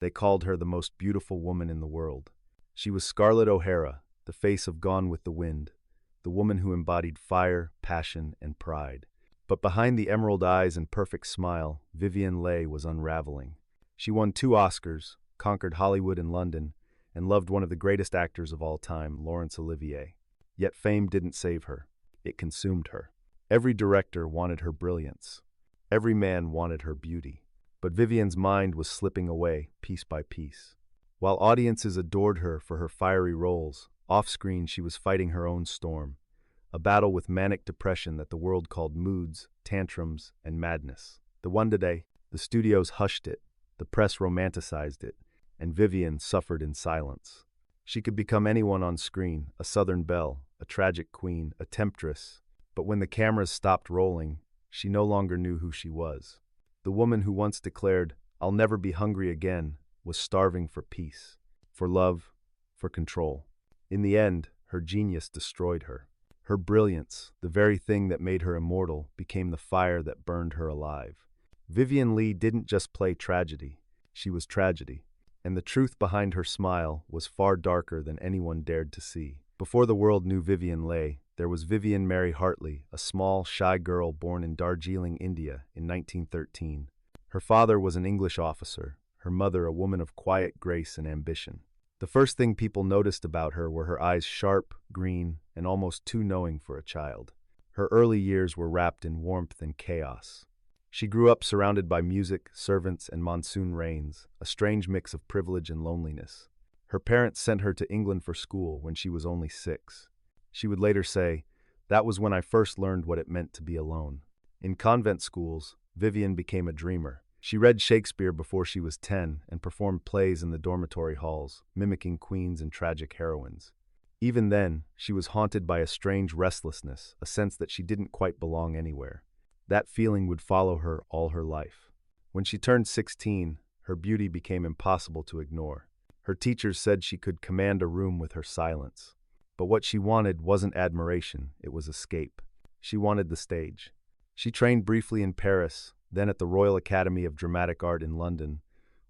They called her the most beautiful woman in the world. She was Scarlett O'Hara, the face of Gone with the Wind, the woman who embodied fire, passion, and pride. But behind the emerald eyes and perfect smile, Vivien Leigh was unraveling. She won 2 Oscars, conquered Hollywood and London, and loved one of the greatest actors of all time, Laurence Olivier. Yet fame didn't save her. It consumed her. Every director wanted her brilliance. Every man wanted her beauty. But Vivien's mind was slipping away, piece by piece. While audiences adored her for her fiery roles, off-screen she was fighting her own storm, a battle with manic depression that the world called moods, tantrums, and madness. One day, the studios hushed it, the press romanticized it, and Vivien suffered in silence. She could become anyone on screen, a Southern belle, a tragic queen, a temptress, but when the cameras stopped rolling, she no longer knew who she was. The woman who once declared, "I'll never be hungry again," was starving for peace, for love, for control. In the end, her genius destroyed her. Her brilliance, the very thing that made her immortal, became the fire that burned her alive. Vivien Leigh didn't just play tragedy, she was tragedy. And the truth behind her smile was far darker than anyone dared to see. Before the world knew Vivien Leigh, there was Vivian Mary Hartley, a small, shy girl born in Darjeeling, India, in 1913. Her father was an English officer, her mother a woman of quiet grace and ambition. The first thing people noticed about her were her eyes sharp, green, and almost too knowing for a child. Her early years were wrapped in warmth and chaos. She grew up surrounded by music, servants, and monsoon rains, a strange mix of privilege and loneliness. Her parents sent her to England for school when she was only 6. She would later say, "That was when I first learned what it meant to be alone." In convent schools, Vivien became a dreamer. She read Shakespeare before she was 10 and performed plays in the dormitory halls, mimicking queens and tragic heroines. Even then, she was haunted by a strange restlessness, a sense that she didn't quite belong anywhere. That feeling would follow her all her life. When she turned 16, her beauty became impossible to ignore. Her teachers said she could command a room with her silence. But what she wanted wasn't admiration, it was escape. She wanted the stage. She trained briefly in Paris, then at the Royal Academy of Dramatic Art in London,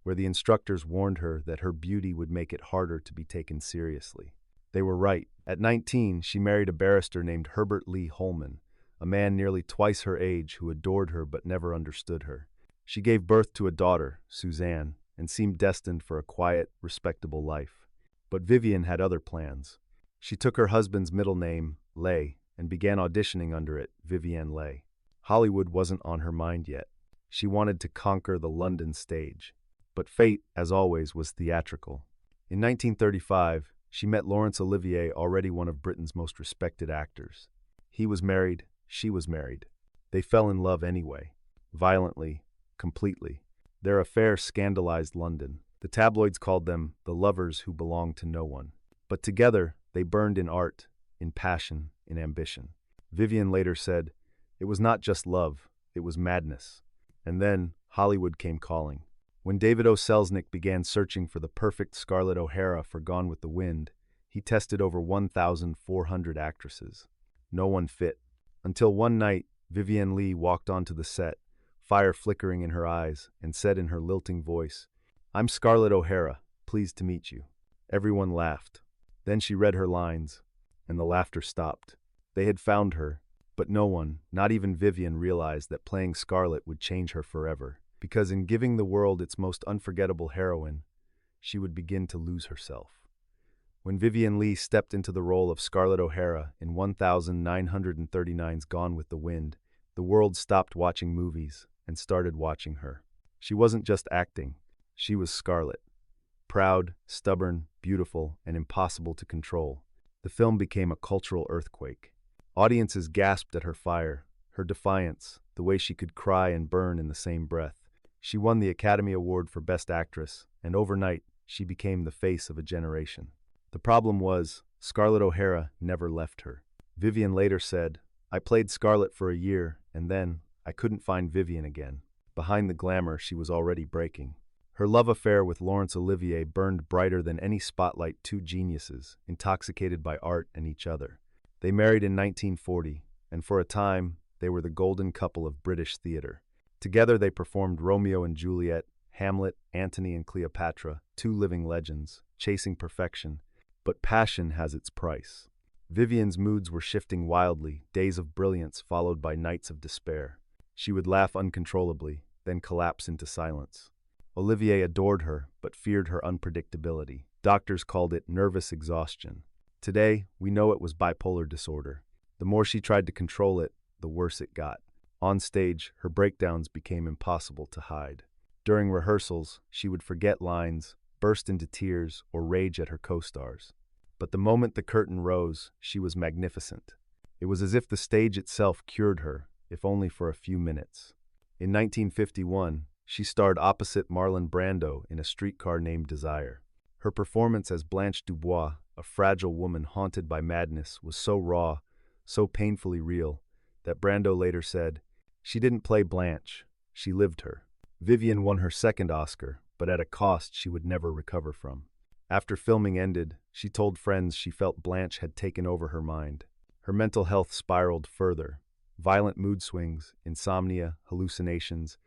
where the instructors warned her that her beauty would make it harder to be taken seriously. They were right. At 19, she married a barrister named Herbert Lee Holman, a man nearly twice her age who adored her but never understood her. She gave birth to a daughter, Suzanne, and seemed destined for a quiet, respectable life. But Vivien had other plans. She took her husband's middle name, Leigh, and began auditioning under it, Vivien Leigh. Hollywood wasn't on her mind yet. She wanted to conquer the London stage. But fate, as always, was theatrical. In 1935, she met Laurence Olivier, already one of Britain's most respected actors. He was married, she was married. They fell in love anyway, violently, completely. Their affair scandalized London. The tabloids called them the lovers who belonged to no one. But together, they burned in art, in passion, in ambition. Vivien later said, "It was not just love, it was madness." And then, Hollywood came calling. When David O. Selznick began searching for the perfect Scarlett O'Hara for Gone with the Wind, he tested over 1,400 actresses. No one fit. Until one night, Vivien Leigh walked onto the set, fire flickering in her eyes, and said in her lilting voice, "I'm Scarlett O'Hara, pleased to meet you." Everyone laughed. Then she read her lines, and the laughter stopped. They had found her, but no one, not even Vivien, realized that playing Scarlett would change her forever, because in giving the world its most unforgettable heroine, she would begin to lose herself. When Vivien Leigh stepped into the role of Scarlett O'Hara in 1939's Gone with the Wind, the world stopped watching movies and started watching her. She wasn't just acting, she was Scarlett. Proud, stubborn, beautiful, and impossible to control. The film became a cultural earthquake. Audiences gasped at her fire, her defiance, the way she could cry and burn in the same breath. She won the Academy Award for Best Actress, and overnight, she became the face of a generation. The problem was, Scarlett O'Hara never left her. Vivien later said, "I played Scarlett for a year, and then, I couldn't find Vivien again." Behind the glamour, she was already breaking. Her love affair with Laurence Olivier burned brighter than any spotlight. Two geniuses, intoxicated by art and each other. They married in 1940, and for a time, they were the golden couple of British theatre. Together they performed Romeo and Juliet, Hamlet, Antony, and Cleopatra, two living legends, chasing perfection. But passion has its price. Vivien's moods were shifting wildly, days of brilliance followed by nights of despair. She would laugh uncontrollably, then collapse into silence. Olivier adored her, but feared her unpredictability. Doctors called it nervous exhaustion. Today, we know it was bipolar disorder. The more she tried to control it, the worse it got. On stage, her breakdowns became impossible to hide. During rehearsals, she would forget lines, burst into tears, or rage at her co-stars. But the moment the curtain rose, she was magnificent. It was as if the stage itself cured her, if only for a few minutes. In 1951, she starred opposite Marlon Brando in A Streetcar Named Desire. Her performance as Blanche DuBois, a fragile woman haunted by madness, was so raw, so painfully real, that Brando later said, "She didn't play Blanche, she lived her." Vivien won her second Oscar, but at a cost she would never recover from. After filming ended, she told friends she felt Blanche had taken over her mind. Her mental health spiraled further. Violent mood swings, insomnia, hallucinations.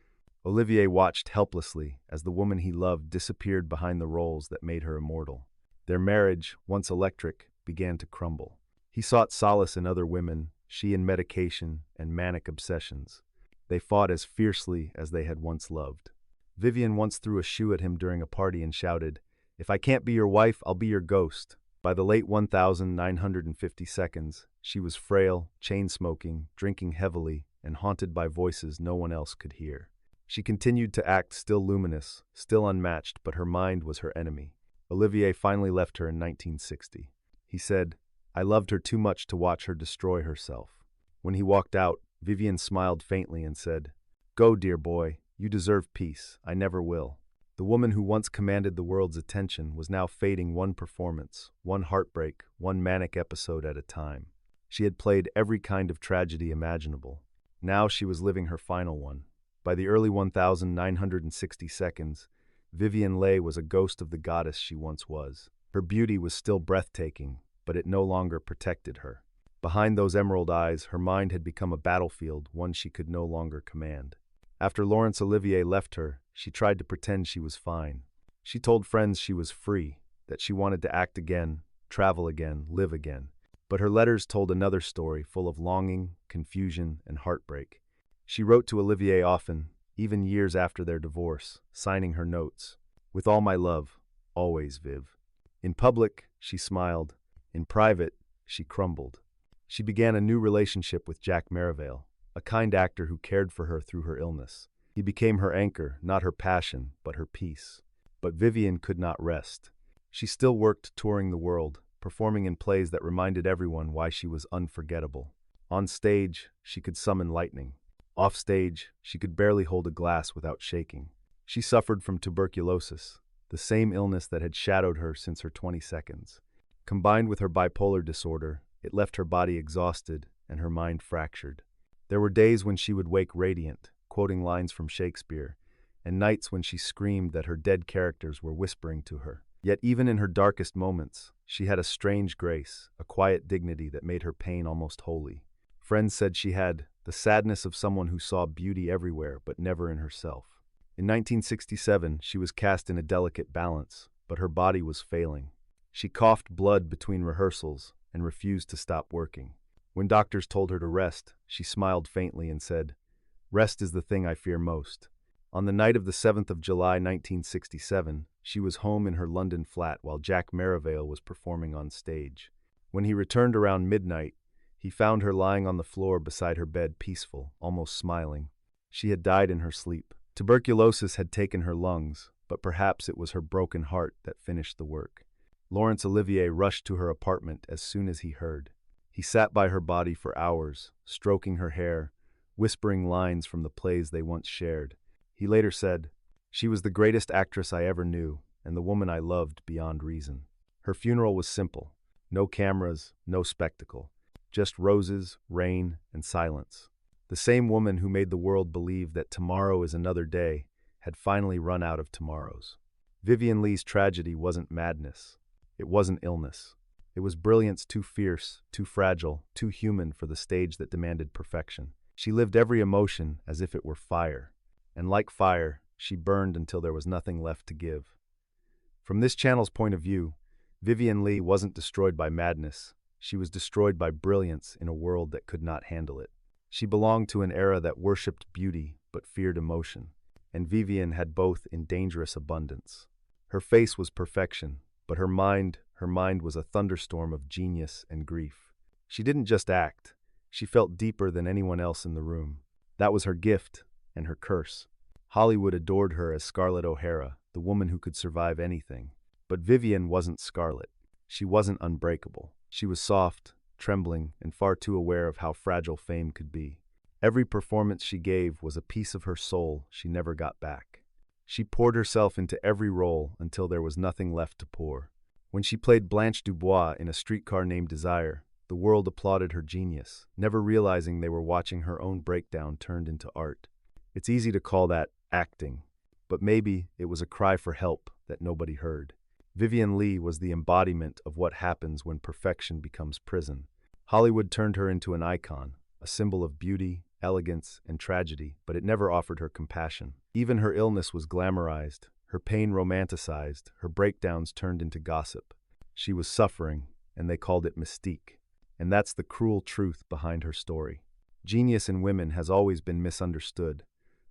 Olivier watched helplessly as the woman he loved disappeared behind the roles that made her immortal. Their marriage, once electric, began to crumble. He sought solace in other women, she in medication and manic obsessions. They fought as fiercely as they had once loved. Vivien once threw a shoe at him during a party and shouted, "If I can't be your wife, I'll be your ghost." By the late 1950s, she was frail, chain-smoking, drinking heavily, and haunted by voices no one else could hear. She continued to act still luminous, still unmatched, but her mind was her enemy. Olivier finally left her in 1960. He said, "I loved her too much to watch her destroy herself." When he walked out, Vivien smiled faintly and said, "Go, dear boy, you deserve peace, I never will." The woman who once commanded the world's attention was now fading one performance, one heartbreak, one manic episode at a time. She had played every kind of tragedy imaginable. Now she was living her final one. By the early 1960s, Vivien Leigh was a ghost of the goddess she once was. Her beauty was still breathtaking, but it no longer protected her. Behind those emerald eyes, her mind had become a battlefield, one she could no longer command. After Laurence Olivier left her, she tried to pretend she was fine. She told friends she was free, that she wanted to act again, travel again, live again. But her letters told another story full of longing, confusion, and heartbreak. She wrote to Olivier often, even years after their divorce, signing her notes, "With all my love, always, Viv." In public, she smiled. In private, she crumbled. She began a new relationship with Jack Merivale, a kind actor who cared for her through her illness. He became her anchor, not her passion, but her peace. But Vivien could not rest. She still worked touring the world, performing in plays that reminded everyone why she was unforgettable. On stage, she could summon lightning. Off stage, she could barely hold a glass without shaking. She suffered from tuberculosis, the same illness that had shadowed her since her 22nd. Combined with her bipolar disorder, it left her body exhausted and her mind fractured. There were days when she would wake radiant, quoting lines from Shakespeare, and nights when she screamed that her dead characters were whispering to her. Yet even in her darkest moments, she had a strange grace, a quiet dignity that made her pain almost holy. Friends said she had the sadness of someone who saw beauty everywhere but never in herself. In 1967, she was cast in a delicate balance, but her body was failing. She coughed blood between rehearsals and refused to stop working. When doctors told her to rest, she smiled faintly and said, "Rest is the thing I fear most." On the night of the 7th of July, 1967, she was home in her London flat while Jack Merivale was performing on stage. When he returned around midnight, he found her lying on the floor beside her bed, peaceful, almost smiling. She had died in her sleep. Tuberculosis had taken her lungs, but perhaps it was her broken heart that finished the work. Laurence Olivier rushed to her apartment as soon as he heard. He sat by her body for hours, stroking her hair, whispering lines from the plays they once shared. He later said, "She was the greatest actress I ever knew, and the woman I loved beyond reason." Her funeral was simple. No cameras, no spectacle. Just roses, rain, and silence. The same woman who made the world believe that tomorrow is another day had finally run out of tomorrows. Vivien Leigh's tragedy wasn't madness. It wasn't illness. It was brilliance too fierce, too fragile, too human for the stage that demanded perfection. She lived every emotion as if it were fire. And like fire, she burned until there was nothing left to give. From this channel's point of view, Vivien Leigh wasn't destroyed by madness. She was destroyed by brilliance in a world that could not handle it. She belonged to an era that worshipped beauty but feared emotion, and Vivien had both in dangerous abundance. Her face was perfection, but her mind was a thunderstorm of genius and grief. She didn't just act, she felt deeper than anyone else in the room. That was her gift and her curse. Hollywood adored her as Scarlett O'Hara, the woman who could survive anything. But Vivien wasn't Scarlett. She wasn't unbreakable. She was soft, trembling, and far too aware of how fragile fame could be. Every performance she gave was a piece of her soul she never got back. She poured herself into every role until there was nothing left to pour. When she played Blanche DuBois in A Streetcar Named Desire, the world applauded her genius, never realizing they were watching her own breakdown turned into art. It's easy to call that acting, but maybe it was a cry for help that nobody heard. Vivien Leigh was the embodiment of what happens when perfection becomes prison. Hollywood turned her into an icon, a symbol of beauty, elegance, and tragedy, but it never offered her compassion. Even her illness was glamorized, her pain romanticized, her breakdowns turned into gossip. She was suffering, and they called it mystique. And that's the cruel truth behind her story. Genius in women has always been misunderstood,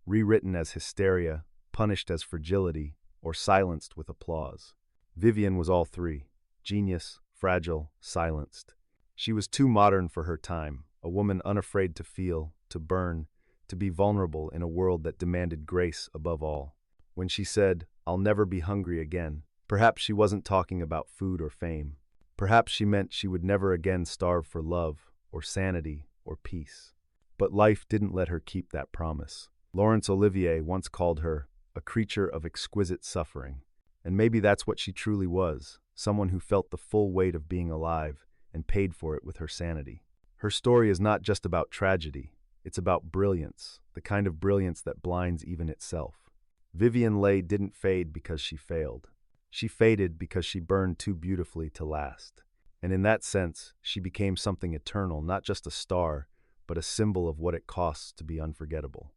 rewritten as hysteria, punished as fragility, or silenced with applause. Vivien was all three: genius, fragile, silenced. She was too modern for her time, a woman unafraid to feel, to burn, to be vulnerable in a world that demanded grace above all. When she said, "I'll never be hungry again," perhaps she wasn't talking about food or fame. Perhaps she meant she would never again starve for love, or sanity, or peace. But life didn't let her keep that promise. Laurence Olivier once called her a creature of exquisite suffering. And maybe that's what she truly was, someone who felt the full weight of being alive and paid for it with her sanity. Her story is not just about tragedy, it's about brilliance, the kind of brilliance that blinds even itself. Vivien Leigh didn't fade because she failed. She faded because she burned too beautifully to last. And in that sense, she became something eternal, not just a star, but a symbol of what it costs to be unforgettable.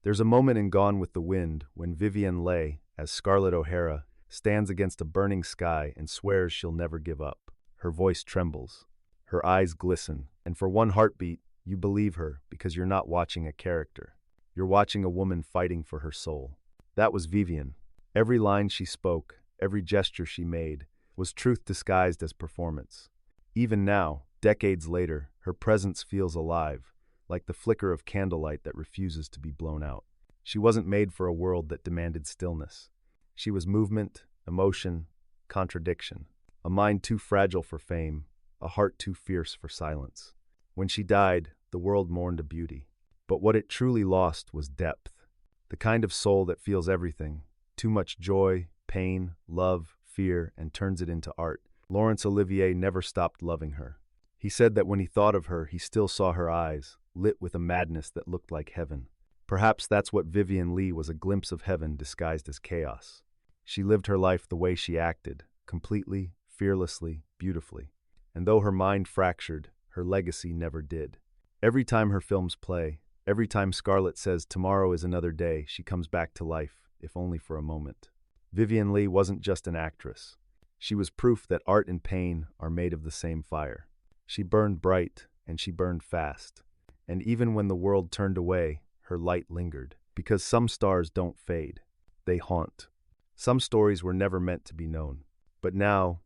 There's a moment in Gone with the Wind when Vivien Leigh, as Scarlett O'Hara, stands against a burning sky and swears she'll never give up. Her voice trembles, her eyes glisten, and for one heartbeat, you believe her because you're not watching a character. You're watching a woman fighting for her soul. That was Vivien. Every line she spoke, every gesture she made, was truth disguised as performance. Even now, decades later, her presence feels alive, like the flicker of candlelight that refuses to be blown out. She wasn't made for a world that demanded stillness. She was movement, emotion, contradiction, a mind too fragile for fame, a heart too fierce for silence. When she died, the world mourned a beauty. But what it truly lost was depth, the kind of soul that feels everything, too much joy, pain, love, fear, and turns it into art. Laurence Olivier never stopped loving her. He said that when he thought of her, he still saw her eyes, lit with a madness that looked like heaven. Perhaps that's what Vivien Leigh was, a glimpse of heaven disguised as chaos. She lived her life the way she acted, completely, fearlessly, beautifully. And though her mind fractured, her legacy never did. Every time her films play, every time Scarlett says tomorrow is another day, she comes back to life, if only for a moment. Vivien Leigh wasn't just an actress. She was proof that art and pain are made of the same fire. She burned bright, and she burned fast. And even when the world turned away, her light lingered. Because some stars don't fade, they haunt. Some stories were never meant to be known. But now,